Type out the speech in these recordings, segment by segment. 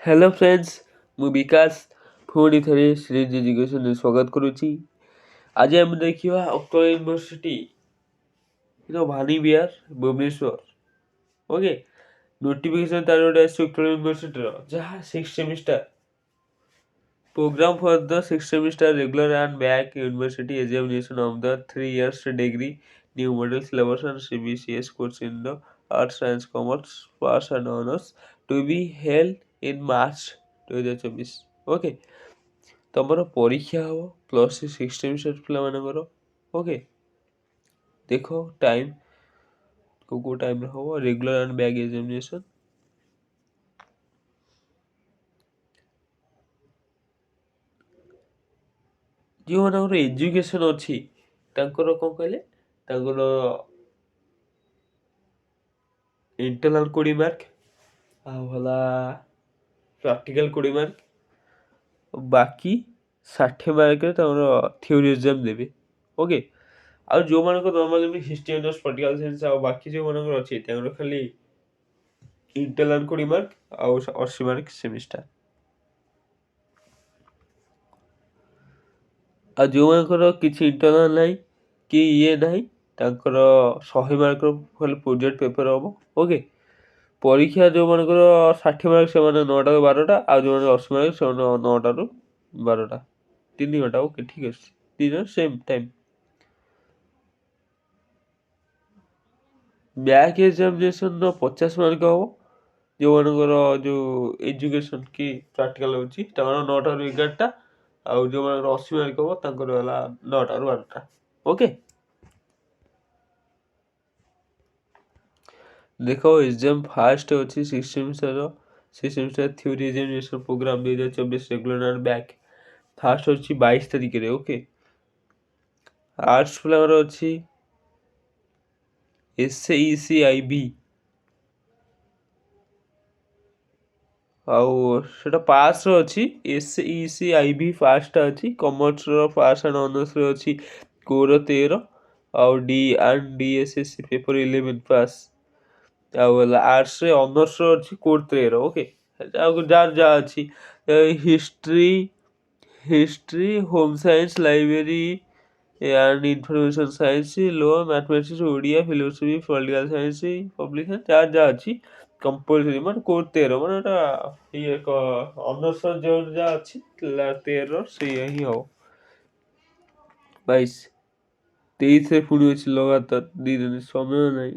Hello friends, ମୁଁ ବିକାଶ ପୁଣି ଥରେ ଶ୍ରୀଜ ଏଜୁକେସନରେ ସ୍ୱାଗତ କରୁଛି। ଆଜି ଆମେ ଦେଖିବା ଉତ୍କଳ ୟୁନିଭର୍ସିଟିର ଭାନି ବିହାର ଭୁବନେଶ୍ୱର। ଓକେ, ନୋଟିଫିକେସନ୍ ତାର ଗୋଟେ ଆସିଛି ଉତ୍କଳ ୟୁନିଭର୍ସିଟିର, ଯାହା 6 semester program for the 6th semester regular and back university examination of the 3 years degree new model syllabus and CBCS course in the arts science commerce pass and honors to be held in March 2024। Okay, ତମର ପରୀକ୍ଷା ହେବ plus 6 semester ପିଲାମାନଙ୍କର। Okay, ଦେଖ time କେଉଁ ଟାଇମ୍ରେ ହେବ regular and back examination. ଯେଉଁମାନଙ୍କର education ଅଛି ତାଙ୍କର କ'ଣ କହିଲେ, ତାଙ୍କର ଇଣ୍ଟରନାଲ୍ 20 ମାର୍କ, ଆଉ ହେଲା ପ୍ରାକ୍ଟିକାଲ୍ 20 ମାର୍କ, ବାକି 60 ମାର୍କରେ ତାଙ୍କର ଥିଓରି ଏକ୍ଜାମ୍ ଦେବେ। ଓକେ, ଆଉ ଯେଉଁମାନଙ୍କର ନର୍ମାଲି ବି ହିଷ୍ଟ୍ରି ଅନର୍ସ ପଲିଟିକାଲ୍ ସାଇନ୍ସ ଆଉ ବାକି ଯେଉଁମାନଙ୍କର ଅଛି ତାଙ୍କର ଖାଲି ଇଣ୍ଟରନାଲ୍ 20 ମାର୍କ ଆଉ 80 ମାର୍କ ସେମିଷ୍ଟାର। ଆଉ ଯେଉଁମାନଙ୍କର କିଛି ଇଣ୍ଟରନାଲ୍ ନାହିଁ କି ଇଏ ନାହିଁ ତାଙ୍କର 100 ମାର୍କର ଖାଲି ପ୍ରୋଜେକ୍ଟ ପେପର୍ ହେବ। ଓକେ, ପରୀକ୍ଷା ଯେଉଁମାନଙ୍କର 60 ମାର୍କ ସେମାନେ 9ଟାରୁ 12ଟା, ଆଉ ଯେଉଁମାନଙ୍କର 80 ମାର୍କ ସେମାନେ 9ଟାରୁ 12ଟା, 3 ଘଣ୍ଟା। ଓକେ, ଠିକ୍ ଅଛି, ଦୁଇଜଣ ସେମ୍ ଟାଇମ୍। ବ୍ୟାକ୍ ଏକ୍ଜାମିନେସନ୍ର 50 ମାର୍କ ହେବ। ଯେଉଁମାନଙ୍କର ଯେଉଁ ଏଜୁକେସନ୍ କି ପ୍ରାକ୍ଟିକାଲ୍ ହେଉଛି ତାଙ୍କର 9ଟାରୁ 11ଟା, ଆଉ ଯେଉଁମାନଙ୍କର 80 ମାର୍କ ହେବ ତାଙ୍କର ହେଲା 9ଟାରୁ 12ଟା। ଓକେ, ଦେଖ ଏକ୍ଜାମ୍ ଫାଷ୍ଟ ଅଛି 6 semester theory examination program 2024 regular and back. First ଅଛି 22 ତାରିଖରେ। ଓକେ, ଆର୍ଟ୍ସ ପିଲାଙ୍କର ଅଛି SECIB, ଆଉ ସେଇଟା ପାସ୍ର ଅଛି SECIB ଫାଷ୍ଟଟା ଅଛି। କମର୍ସର ପାସ୍ ଆଣ୍ଡ ଅନର୍ସରେ ଅଛି କୋର 13, ଆଉ DSSC ପେପର 11 ପାସ୍, ଆଉ ହେଲା ଆର୍ଟ୍ସରେ ଅନର୍ସର ଅଛି କୋର 13। ଓକେ, ଆଉ ଯାହାର ଯାହା ଅଛି history home science library and information science law mathematics Odia philosophy political science public science ଯାହା ଅଛି କମ୍ପଲସରି ମାନେ କୋର୍ 13 ମାନେ ଏଇଟା ଇଏ ଅନର୍ସ ଯେଉଁ ଯାହା ଅଛି 13 ସେଇଆ ହିଁ ହେବ। 22 23ରେ ପୁଣି ଅଛି ଲଗାତାର 2 ଦିନ, ସମୟ ନାହିଁ,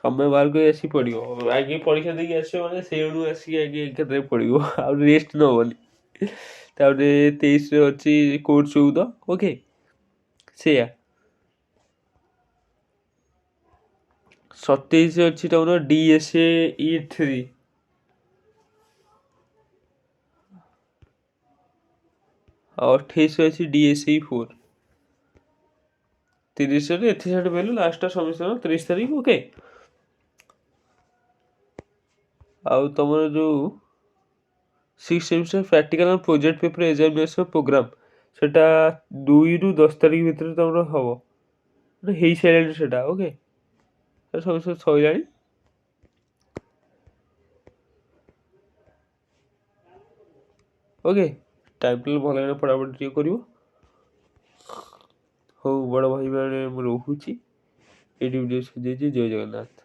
ସମୟ ବାହାର କରି ଆସିକି ପଡ଼ିବ। ଆଗେ ପରୀକ୍ଷା ଦେଇକି ଆସିବ ମାନେ ସେଇଠୁ ଆସିକି ଆଗେ ଏକାଥରେ ପଡ଼ିବ, ଆଉ ରେଷ୍ଟ ନେବନି। ତାପରେ 23ରେ ଅଛି କୋର୍ 14। ଓକେ, ସେଇଆ 27 ଅଛି ତମର DSAE3, ଆଉ 28 ଅଛି DSAE4। 30ରେ ଏଥି ସାଇଡ଼୍ ପାଇଲୁ ଲାଷ୍ଟଟା ସମସ୍ତଙ୍କର 30 ତାରିଖ। ଓକେ, ଆଉ ତମର ଯେଉଁ 6 semester practical project paper examination program ସେଇଟା 2ରୁ 10 ତାରିଖ ଭିତରେ ତମର ହେବ, ହେଇସାରିଲାଣି ସେଇଟା। ଓକେ, ସବୁ ସରିଲାଣି। ଓକେ, ଟାଇମ୍ ଟେବୁଲ୍ ଭଲ ଭାବରେ ପଢ଼ାପଢ଼ି ଟିକେ କରିବ। ହଉ ବଡ଼ ଭାଇମାନେ ମୁଁ ରହୁଛି, ଏଇଠି ଭିଡ଼ିଓ ସରିଯାଇଛି। ଜୟ ଜଗନ୍ନାଥ।